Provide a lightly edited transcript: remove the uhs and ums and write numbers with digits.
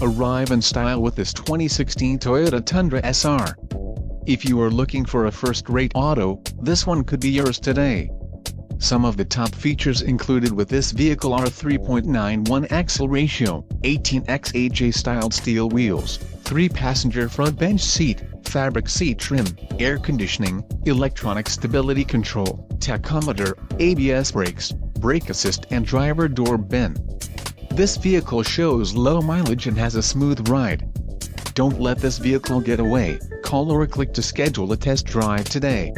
Arrive in style with this 2016 Toyota Tundra SR. If you are looking for a first-rate auto, this one could be yours today. Some of the top features included with this vehicle are 3.91 axle ratio, 18xAJ styled steel wheels, 3-passenger front bench seat, fabric seat trim, air conditioning, electronic stability control, tachometer, ABS brakes, brake assist and driver door bin. This vehicle shows low mileage and has a smooth ride. Don't let this vehicle get away. Call or click to schedule a test drive today.